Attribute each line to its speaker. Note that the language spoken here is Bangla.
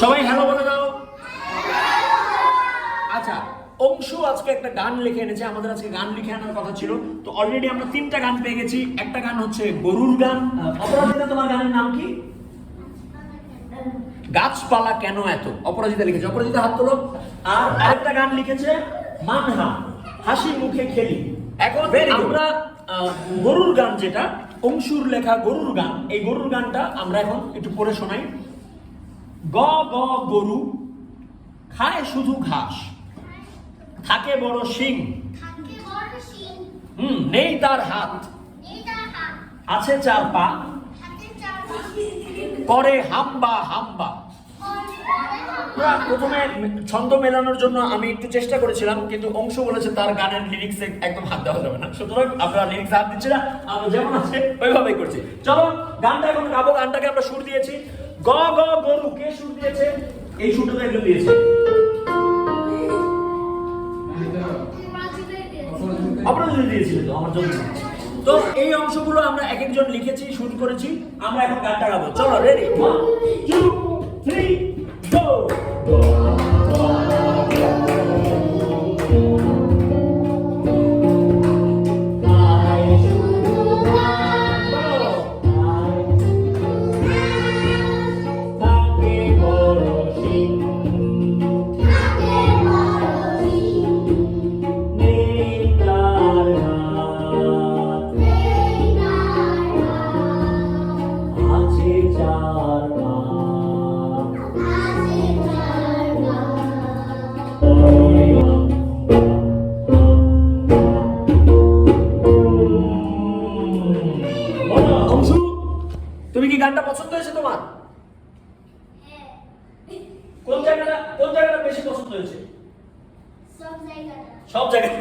Speaker 1: সবাই হ্যালো বলে দাও। আচ্ছা, অংশু আজকে একটা গান লিখে এনেছে। আমাদের আজকে গান লিখে আনার কথা ছিল, তো অলরেডি আমরা 3টা গান পেয়ে গেছি। একটা গান হচ্ছে গরুর গান। অপরাজিতা, তোমার গানের নাম কি? গাছপালা কেন এত, অপরাজিতা লিখেছে। অপরাজিতা হাত তোলো। আর আরেকটা গান লিখেছে মানহা, হাসি মুখে খেলি। এখন আমরা গরুর গান, যেটা অংশুর লেখা গরুর গান, এই গরুর গানটা আমরা এখন একটু পড়ে শোনাই। গ গ গরু খায় শুধু ঘাস, থাকে বড় শিং, নেই তার হাত, আছে 4 পা, করে হাম্বা হাম্বা। প্রথমে ছন্দ মেলানোর জন্য আমি একটু চেষ্টা করেছিলাম, কিন্তু অংশ বলেছে তার গানের লিরিক্সে একদম হাত দেওয়া যাবে না, সুতরাং আপনারা লিরিক্স হাত দিচ্ছে না, আমরা যেমন আছে ওইভাবেই করছি। চলো গানটা এখন গাবো। গানটাকে আমরা সুর দিয়েছি। গ গ গরু, কে সুর দিয়েছে? এই সুরটা তো একদম দিয়েছে আপনারা যদি দিয়েছিলেন তো আমার জন্য। তো এই অংশগুলো আমরা এক একজন লিখেছি, শুরু করেছি। আমরা এখন গানটা গাবো। চলো, রেডি? 1 2 3 গো। তুমি কি গানটা পছন্দ হয়েছে তোমার? কোন জায়গাটা বেশি পছন্দ হয়েছে? সব জায়গায়।